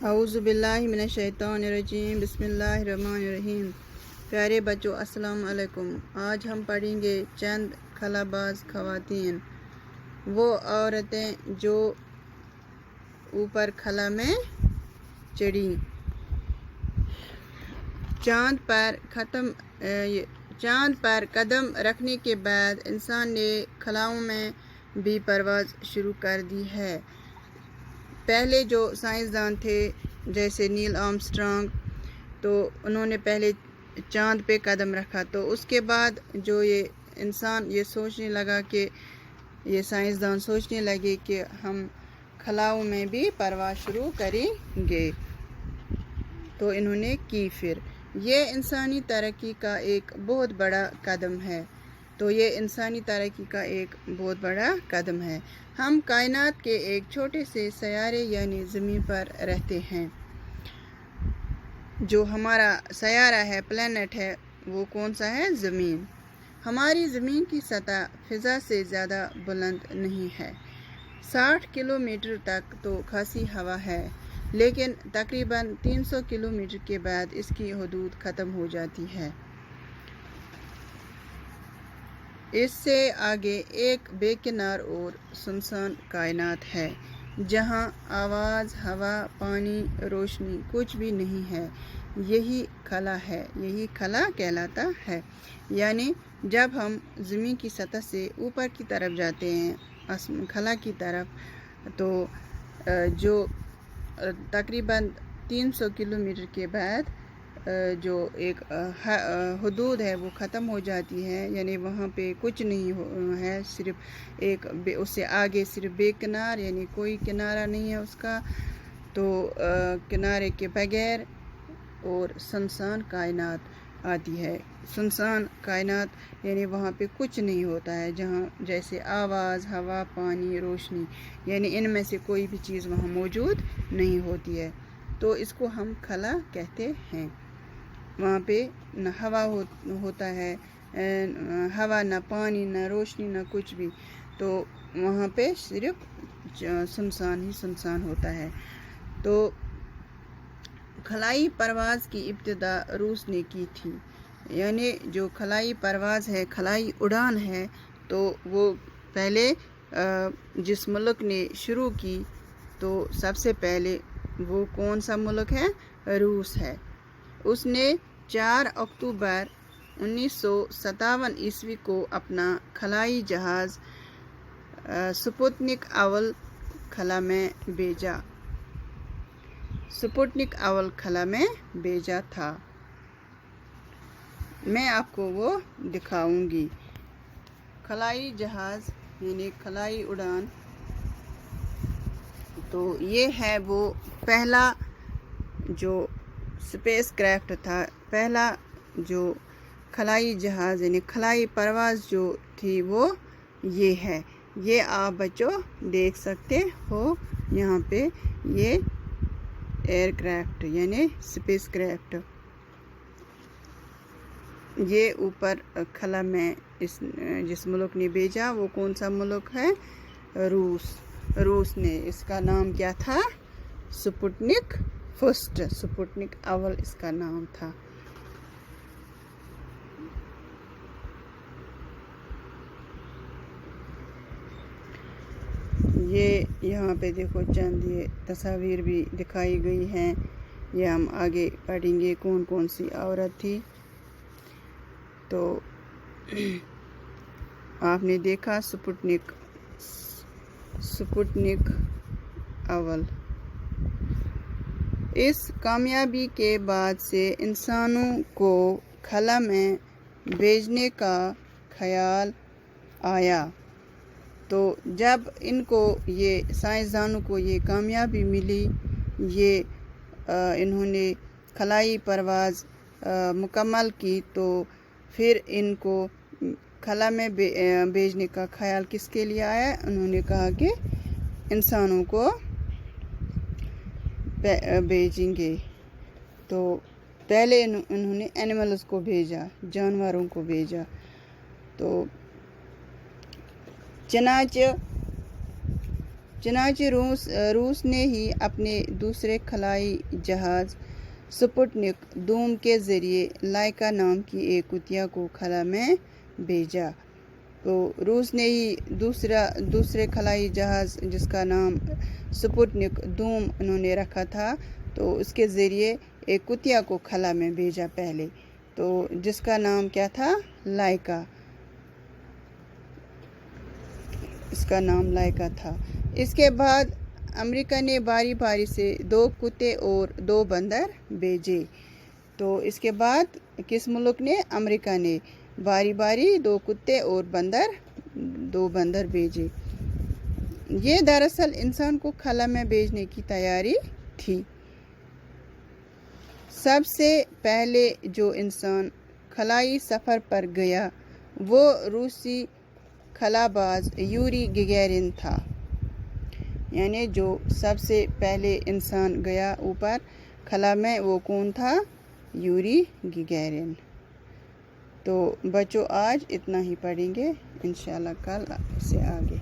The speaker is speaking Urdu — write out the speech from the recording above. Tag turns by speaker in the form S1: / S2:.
S1: اعوذ باللہ من الشیطان الرجیم بسم اللہ الرحمن الرحیم۔ پیارے بچوں السلام علیکم۔ آج ہم پڑھیں گے چند خلا باز خواتین، وہ عورتیں جو اوپر خلا میں چڑھیں۔ چاند پر قدم رکھنے کے بعد انسان نے خلاؤں میں بھی پرواز شروع کر دی ہے۔ پہلے جو سائنسدان تھے جیسے نیل آرمسٹرانگ، تو انہوں نے پہلے چاند پہ قدم رکھا، تو اس کے بعد جو یہ انسان یہ سوچنے لگا کہ یہ سائنسدان سوچنے لگے کہ ہم خلاؤں میں بھی پرواز شروع کریں گے، تو انہوں نے کی۔ پھر یہ انسانی ترقی کا ایک بہت بڑا قدم ہے، تو یہ انسانی ترقی کا ایک بہت بڑا قدم ہے۔ ہم کائنات کے ایک چھوٹے سے سیارے یعنی زمین پر رہتے ہیں۔ جو ہمارا سیارہ ہے، پلینٹ ہے، وہ کون سا ہے؟ زمین۔ ہماری زمین کی سطح فضا سے زیادہ بلند نہیں ہے۔ 60 کلومیٹر تک تو خاصی ہوا ہے، لیکن تقریباً 300 کلومیٹر کے بعد اس کی حدود ختم ہو جاتی ہے۔ اس سے آگے ایک بے کنار اور سنسان کائنات ہے، جہاں آواز، ہوا، پانی، روشنی کچھ بھی نہیں ہے۔ یہی خلا ہے، یہی خلا کہلاتا ہے۔ یعنی جب ہم زمین کی سطح سے اوپر کی طرف جاتے ہیں، خلا کی طرف، تو جو تقریباً 300 کلومیٹر کے بعد جو ایک حدود ہے وہ ختم ہو جاتی ہے، یعنی وہاں پہ کچھ نہیں ہے، صرف ایک اس سے آگے صرف بے کنار، یعنی کوئی کنارہ نہیں ہے اس کا، تو کنارے کے بغیر اور سنسان کائنات آتی ہے۔ سنسان کائنات یعنی وہاں پہ کچھ نہیں ہوتا ہے، جہاں جیسے آواز، ہوا، پانی، روشنی، یعنی ان میں سے کوئی بھی چیز وہاں موجود نہیں ہوتی ہے، تو اس کو ہم خلا کہتے ہیں۔ وہاں پہ نہ ہوا ہوتا ہے، ہوا، نہ پانی، نہ روشنی، نہ کچھ بھی، تو وہاں پہ صرف سنسان ہی سنسان ہوتا ہے۔ تو خلائی پرواز کی ابتدا روس نے کی تھی، یعنی جو خلائی پرواز ہے، خلائی اڑان ہے، تو وہ پہلے جس ملک نے شروع کی، تو سب سے پہلے وہ کون سا ملک ہے؟ روس ہے۔ اس نے 4 اکتوبر 1957 عیسوی کو اپنا خلائی جہاز سپوتنک اول خلا میں بھیجا۔ سپوتنک اول خلا میں بھیجا تھا۔ میں آپ کو وہ دکھاؤں گی۔ خلائی جہاز یعنی خلائی اڑان، تو یہ ہے وہ پہلا جو اسپیس کرافٹ تھا، پہلا جو خلائی جہاز یعنی خلائی پرواز جو تھی وہ یہ ہے۔ یہ آپ بچوں دیکھ سکتے ہو یہاں پہ، یہ ایئر کرافٹ یعنی اسپیس کرافٹ، یہ اوپر خلا میں جس ملک نے بھیجا وہ کون سا ملک ہے؟ روس۔ روس نے، اس کا نام کیا تھا؟ سپوتنک فرسٹ، سپوتنک اول اس کا نام تھا۔ یہ یہاں پہ دیکھو چند یہ تصاویر بھی دکھائی گئی ہیں، یہ ہم آگے پڑھیں گے کون کون سی عورت تھی۔ تو آپ نے دیکھا سپوتنک اول۔ اس کامیابی کے بعد سے انسانوں کو خلا میں بھیجنے کا خیال آیا، تو جب ان کو یہ سائنسدانوں کو یہ کامیابی ملی، یہ انہوں نے خلائی پرواز مکمل کی، تو پھر ان کو خلا میں بھیجنے کا خیال کس کے لیے آیا؟ انہوں نے کہا کہ انسانوں کو بھیجیں گے، تو پہلے انہوں نے اینیملز کو بھیجا، جانوروں کو بھیجا، تو چنانچہ چنانچہ روس نے ہی اپنے دوسرے خلائی جہاز سپوٹنک دوم کے ذریعے لائکا نام کی ایک کتیا کو خلا میں بھیجا۔ تو روس نے ہی دوسرے خلائی جہاز جس کا نام سپوٹنک دوم انہوں نے رکھا تھا، تو اس کے ذریعے ایک کتیا کو خلا میں بھیجا پہلے، تو جس کا نام کیا تھا؟ لائکا۔ اس کا نام لائکا تھا۔ اس کے بعد امریکہ نے باری باری سے 2 کتے اور 2 بندر بھیجے۔ تو اس کے بعد کس ملک نے؟ امریکہ نے باری باری 2 کتے اور 2 بندر بھیجے۔ یہ دراصل انسان کو خلا میں بھیجنے کی تیاری تھی۔ سب سے پہلے جو انسان خلائی سفر پر گیا وہ روسی خلا باز یوری گگیرن تھا۔ یعنی جو سب سے پہلے انسان گیا اوپر خلا میں وہ کون تھا؟ یوری گگیرن۔ تو بچوں آج اتنا ہی پڑھیں گے، انشاءاللہ کل سے آگے۔